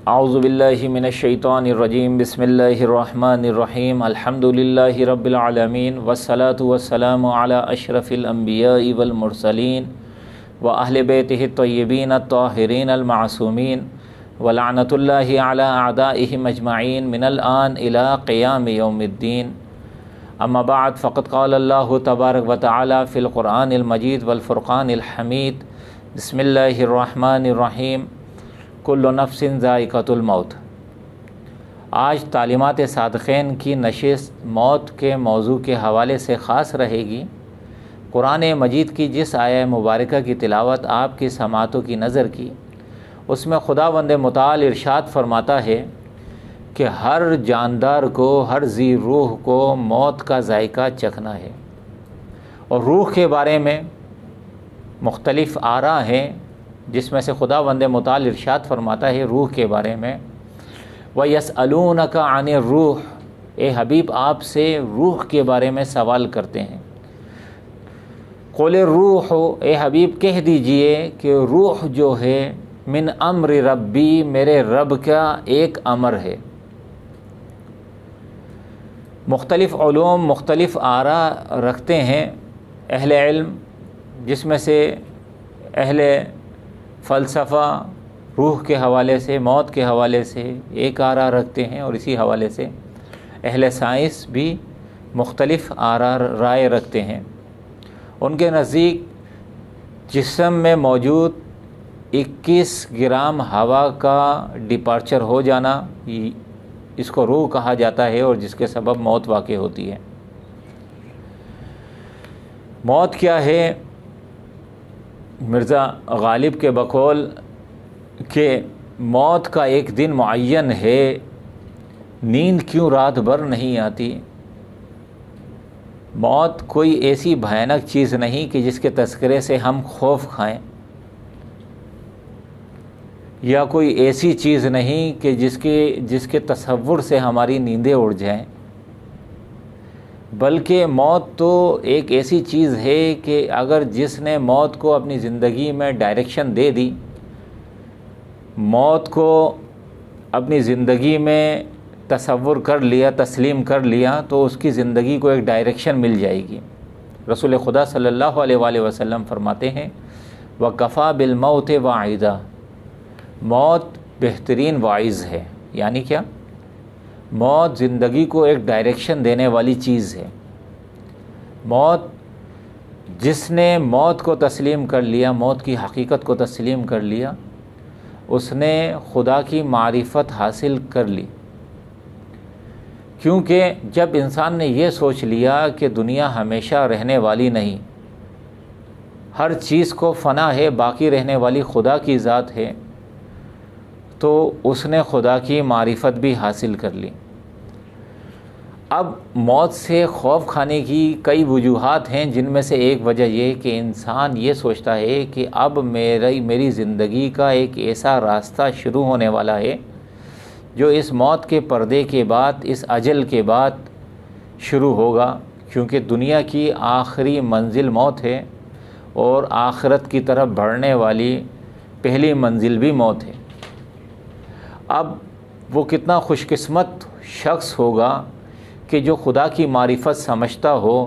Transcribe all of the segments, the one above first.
اعوذ باللہ من الشیطان الرجیم بسم اللہ الرحمن الرحیم الحمد للہ رب العالمین والصلاة والسلام علی اشرف الانبیاء والمرسلین واہل بیتہ الطیبین الطاہرین المعصومین ولعنۃ اللہ علی اعدائہم اجمعین من الآن الی قیام یوم الدین. اما بعد فقد قال اللہ تبارک و تعالی فی القرآن المجید والفرقان الحمید. بسم اللہ الرحمن الرحیم کل نفس ذائقۃ الموت. آج تعلیمات صادقین کی نشست موت کے موضوع کے حوالے سے خاص رہے گی. قرآن مجید کی جس آیہ مبارکہ کی تلاوت آپ کی سماعتوں کی نظر کی، اس میں خداوند متعال ارشاد فرماتا ہے کہ ہر جاندار کو، ہر ذی روح کو موت کا ذائقہ چکھنا ہے. اور روح کے بارے میں مختلف آراء ہیں، جس میں سے خداوند متعال ارشاد فرماتا ہے روح کے بارے میں وَيَسْأَلُونَكَ عَنِ الرُّوحِ، اے حبیب آپ سے روح کے بارے میں سوال کرتے ہیں. قُلِ الرُّوحُ، اے حبیب کہہ دیجئے کہ روح جو ہے من امر ربی، میرے رب کا ایک امر ہے. مختلف علوم مختلف آراء رکھتے ہیں اہل علم، جس میں سے اہل فلسفہ روح کے حوالے سے، موت کے حوالے سے ایک آراء رکھتے ہیں، اور اسی حوالے سے اہل سائنس بھی مختلف آراء رائے رکھتے ہیں. ان کے نزدیک جسم میں موجود 21 گرام ہوا کا ڈپارچر ہو جانا، اس کو روح کہا جاتا ہے، اور جس کے سبب موت واقع ہوتی ہے. موت کیا ہے؟ مرزا غالب کے بقول کہ موت کا ایک دن معین ہے، نیند کیوں رات بھر نہیں آتی. موت کوئی ایسی بھیانک چیز نہیں کہ جس کے تذکرے سے ہم خوف کھائیں، یا کوئی ایسی چیز نہیں کہ جس کے تصور سے ہماری نیندیں اڑ جائیں، بلکہ موت تو ایک ایسی چیز ہے کہ اگر جس نے موت کو اپنی زندگی میں ڈائریکشن دے دی، موت کو اپنی زندگی میں تصور کر لیا، تسلیم کر لیا، تو اس کی زندگی کو ایک ڈائریکشن مل جائے گی. رسول خدا صلی اللہ علیہ وآلہ وسلم فرماتے ہیں وَكَفَى بِالْمَوْتِ وَعِيدًا، موت بہترین واعظ ہے. یعنی کیا؟ موت زندگی کو ایک ڈائریکشن دینے والی چیز ہے. موت، جس نے موت کو تسلیم کر لیا، موت کی حقیقت کو تسلیم کر لیا، اس نے خدا کی معرفت حاصل کر لی. کیونکہ جب انسان نے یہ سوچ لیا کہ دنیا ہمیشہ رہنے والی نہیں، ہر چیز کو فنا ہے، باقی رہنے والی خدا کی ذات ہے، تو اس نے خدا کی معرفت بھی حاصل کر لی. اب موت سے خوف کھانے کی کئی وجوہات ہیں، جن میں سے ایک وجہ یہ کہ انسان یہ سوچتا ہے کہ اب میری زندگی کا ایک ایسا راستہ شروع ہونے والا ہے جو اس موت کے پردے کے بعد، اس اجل کے بعد شروع ہوگا. کیونکہ دنیا کی آخری منزل موت ہے، اور آخرت کی طرف بڑھنے والی پہلی منزل بھی موت ہے. اب وہ کتنا خوش قسمت شخص ہوگا کہ جو خدا کی معرفت سمجھتا ہو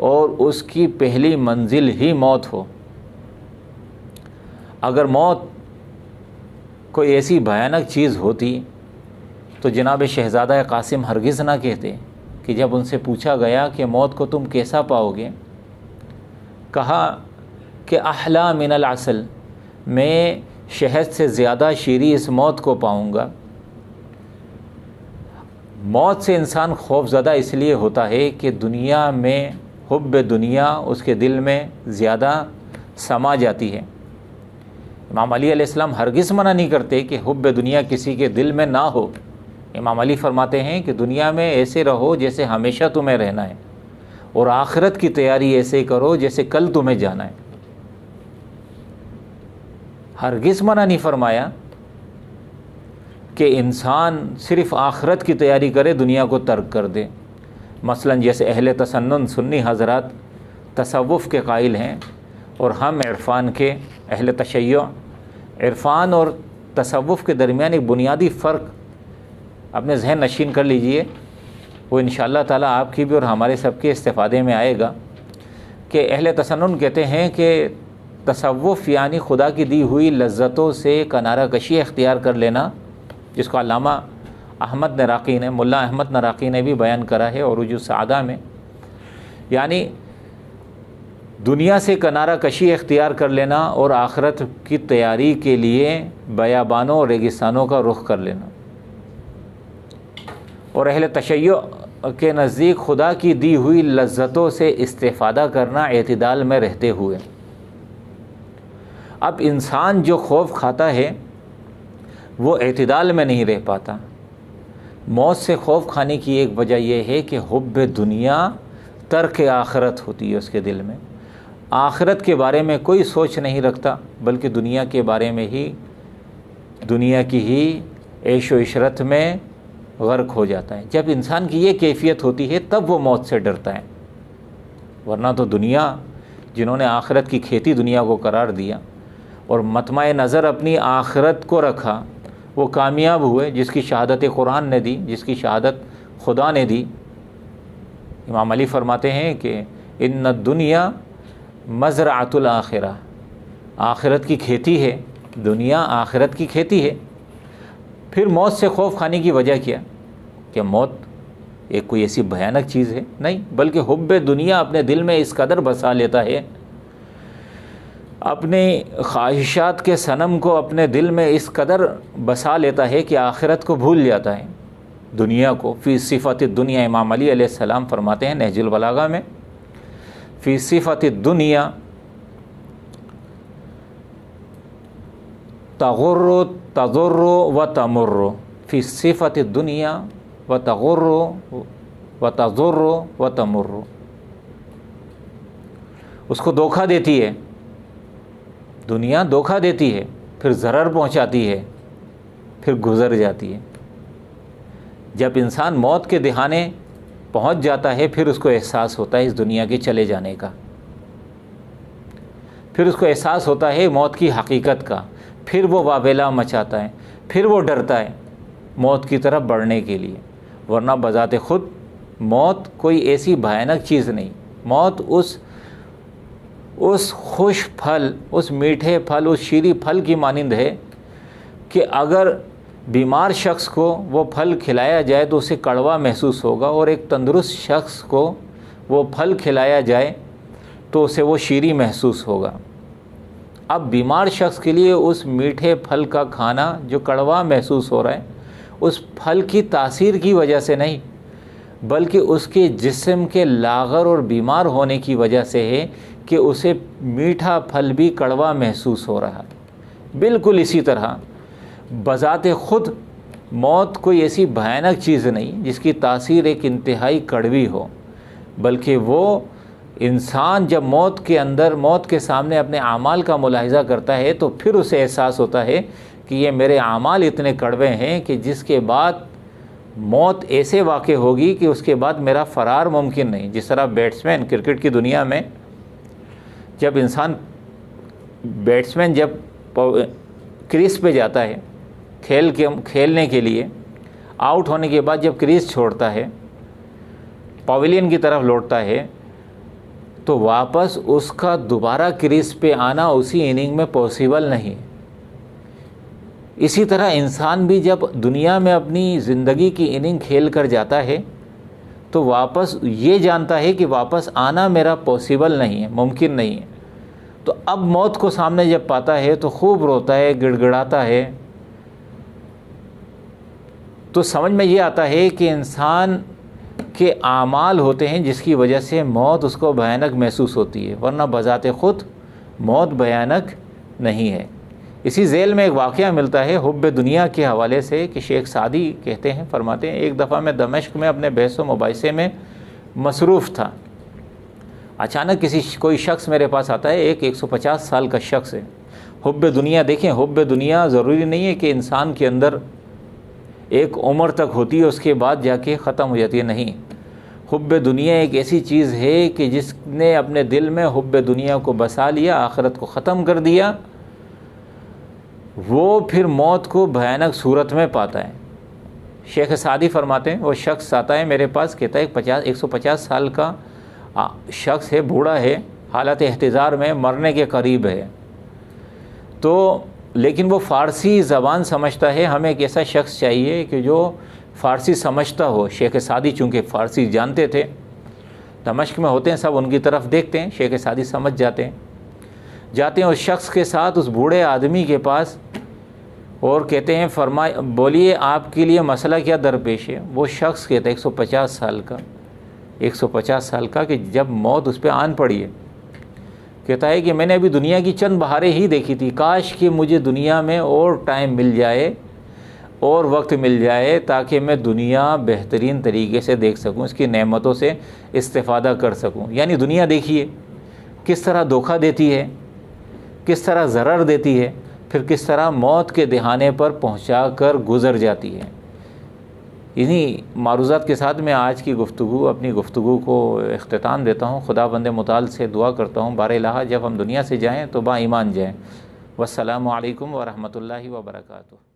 اور اس کی پہلی منزل ہی موت ہو. اگر موت کوئی ایسی بھیانک چیز ہوتی تو جناب شہزادہ قاسم ہرگز نہ کہتے کہ جب ان سے پوچھا گیا کہ موت کو تم کیسا پاؤ گے، کہا کہ احلا من العسل، میں شہد سے زیادہ شیریں اس موت کو پاؤں گا. موت سے انسان خوف زدہ اس لیے ہوتا ہے کہ دنیا میں حب دنیا اس کے دل میں زیادہ سما جاتی ہے. امام علی علیہ السلام ہرگز منع نہیں کرتے کہ حب دنیا کسی کے دل میں نہ ہو. امام علی فرماتے ہیں کہ دنیا میں ایسے رہو جیسے ہمیشہ تمہیں رہنا ہے، اور آخرت کی تیاری ایسے کرو جیسے کل تمہیں جانا ہے. ہرگز منع نہیں فرمایا کہ انسان صرف آخرت کی تیاری کرے، دنیا کو ترک کر دے. مثلا جیسے اہل تسنن سنی حضرات تصوف کے قائل ہیں، اور ہم عرفان کے اہل تشیع، عرفان اور تصوف کے درمیان ایک بنیادی فرق اپنے ذہن نشین کر لیجئے، وہ انشاءاللہ تعالیٰ آپ کی بھی اور ہمارے سب کے استفادے میں آئے گا، کہ اہل تسنن کہتے ہیں کہ تصوف یعنی خدا کی دی ہوئی لذتوں سے کنارہ کشی اختیار کر لینا، جس کو علامہ احمد نراقی نے، ملا احمد نراقی نے بھی بیان کرا ہے عروج السعادہ میں، یعنی دنیا سے کنارہ کشی اختیار کر لینا اور آخرت کی تیاری کے لیے بیابانوں اور ریگستانوں کا رخ کر لینا۔ اور اہل تشیع کے نزدیک خدا کی دی ہوئی لذتوں سے استفادہ کرنا اعتدال میں رہتے ہوئے۔ اب انسان جو خوف کھاتا ہے وہ اعتدال میں نہیں رہ پاتا۔ موت سے خوف کھانے کی ایک وجہ یہ ہے کہ حب دنیا ترک آخرت ہوتی ہے اس کے دل میں، آخرت کے بارے میں کوئی سوچ نہیں رکھتا، بلکہ دنیا کے بارے میں ہی، دنیا کی ہی عیش و عشرت میں غرق ہو جاتا ہے۔ جب انسان کی یہ کیفیت ہوتی ہے تب وہ موت سے ڈرتا ہے، ورنہ تو دنیا، جنہوں نے آخرت کی کھیتی دنیا کو قرار دیا اور مطمع نظر اپنی آخرت کو رکھا، وہ کامیاب ہوئے، جس کی شہادت قرآن نے دی، جس کی شہادت خدا نے دی۔ امام علی فرماتے ہیں کہ ان الدنیا مزرعۃ الآخرہ، آخرت کی کھیتی ہے دنیا، آخرت کی کھیتی ہے۔ پھر موت سے خوف کھانے کی وجہ کیا؟ کہ موت ایک کوئی ایسی بھیانک چیز ہے؟ نہیں، بلکہ حب دنیا اپنے دل میں اس قدر بسا لیتا ہے، اپنے خواہشات کے صنم کو اپنے دل میں اس قدر بسا لیتا ہے کہ آخرت کو بھول جاتا ہے، دنیا کو۔ فی صفت الدنیا، امام علی علیہ السلام فرماتے ہیں نہج البلاغہ میں، فی صفت الدنیا تغر و تمر، فی صفت الدنیا و تغر و تضر و تمر، اس کو دھوکہ دیتی ہے دنیا، دھوکہ دیتی ہے، پھر ضرر پہنچاتی ہے، پھر گزر جاتی ہے۔ جب انسان موت کے دہانے پہنچ جاتا ہے پھر اس کو احساس ہوتا ہے اس دنیا کے چلے جانے کا، پھر اس کو احساس ہوتا ہے موت کی حقیقت کا، پھر وہ واویلا مچاتا ہے، پھر وہ ڈرتا ہے موت کی طرف بڑھنے کے لیے۔ ورنہ بذات خود موت کوئی ایسی بھیانک چیز نہیں، موت اس خوش پھل، اس میٹھے پھل، اس شیریں پھل کی مانند ہے کہ اگر بیمار شخص کو وہ پھل کھلایا جائے تو اسے کڑوا محسوس ہوگا، اور ایک تندرست شخص کو وہ پھل کھلایا جائے تو اسے وہ شیریں محسوس ہوگا۔ اب بیمار شخص کے لیے اس میٹھے پھل کا کھانا جو کڑوا محسوس ہو رہا ہے، اس پھل کی تاثیر کی وجہ سے نہیں، بلکہ اس کے جسم کے لاغر اور بیمار ہونے کی وجہ سے ہے کہ اسے میٹھا پھل بھی کڑوا محسوس ہو رہا ہے۔ بالکل اسی طرح بذات خود موت کوئی ایسی بھیانک چیز نہیں جس کی تاثیر ایک انتہائی کڑوی ہو، بلکہ وہ انسان جب موت کے اندر، موت کے سامنے اپنے اعمال کا ملاحظہ کرتا ہے تو پھر اسے احساس ہوتا ہے کہ یہ میرے اعمال اتنے کڑوے ہیں کہ جس کے بعد موت ایسے واقع ہوگی کہ اس کے بعد میرا فرار ممکن نہیں۔ جس طرح بیٹسمین کرکٹ کی دنیا میں، جب انسان بیٹسمین جب کریز پہ جاتا ہے کھیلنے کے لیے، آؤٹ ہونے کے بعد جب کریز چھوڑتا ہے، پویلین کی طرف لوٹتا ہے، تو واپس اس کا دوبارہ کریز پہ آنا اسی اننگ میں پاسبل نہیں۔ اسی طرح انسان بھی جب دنیا میں اپنی زندگی کی اننگ کھیل کر جاتا ہے تو واپس یہ جانتا ہے کہ واپس آنا میرا پاسبل نہیں ہے، ممکن نہیں ہے۔ تو اب موت کو سامنے جب پاتا ہے تو خوب روتا ہے، گڑ گڑاتا ہے۔ تو سمجھ میں یہ آتا ہے کہ انسان کے اعمال ہوتے ہیں جس کی وجہ سے موت اس کو بھیانک محسوس ہوتی ہے، ورنہ بذات خود موت بھیانک نہیں ہے۔ اسی ذیل میں ایک واقعہ ملتا ہے حب دنیا کے حوالے سے کہ شیخ سعدی کہتے ہیں، فرماتے ہیں ایک دفعہ میں دمشق میں اپنے بحث و مباحثے میں مصروف تھا، اچانک کوئی شخص میرے پاس آتا ہے، ایک 150 سال کا شخص ہے۔ حب دنیا دیکھیں، حب دنیا ضروری نہیں ہے کہ انسان کے اندر ایک عمر تک ہوتی ہے اس کے بعد جا کے ختم ہو جاتی ہے، نہیں۔ حب دنیا ایک ایسی چیز ہے کہ جس نے اپنے دل میں حب دنیا کو بسا لیا، آخرت کو ختم کر دیا، وہ پھر موت کو بھیانک صورت میں پاتا ہے۔ شیخ سعدی فرماتے ہیں وہ شخص آتا ہے میرے پاس، کہتا ہے 150 سال کا شخص ہے، بوڑھا ہے، حالت احتضار میں، مرنے کے قریب ہے، تو لیکن وہ فارسی زبان سمجھتا ہے۔ ہمیں ایک ایسا شخص چاہیے کہ جو فارسی سمجھتا ہو۔ شیخ سعدی چونکہ فارسی جانتے تھے، دمشق میں ہوتے ہیں، سب ان کی طرف دیکھتے ہیں، شیخ سعدی سمجھ جاتے ہیں اس شخص کے ساتھ، اس بوڑھے آدمی کے پاس، اور کہتے ہیں بولیے آپ کے لیے مسئلہ کیا درپیش ہے؟ وہ شخص کہتا ہے 150 سال کا کہ جب موت اس پہ آن پڑی ہے، کہتا ہے کہ میں نے ابھی دنیا کی چند بہاریں ہی دیکھی تھی، کاش کہ مجھے دنیا میں اور ٹائم مل جائے اور وقت مل جائے تاکہ میں دنیا بہترین طریقے سے دیکھ سکوں، اس کی نعمتوں سے استفادہ کر سکوں۔ یعنی دنیا دیکھیے کس طرح دھوکہ دیتی ہے، کس طرح ضرر دیتی ہے، پھر کس طرح موت کے دہانے پر پہنچا کر گزر جاتی ہے۔ انہی معروضات کے ساتھ میں آج کی اپنی گفتگو کو اختتام دیتا ہوں۔ خدا بند متعال سے دعا کرتا ہوں بار الہ جب ہم دنیا سے جائیں تو با ایمان جائیں۔ والسلام علیکم ورحمۃ اللہ وبرکاتہ۔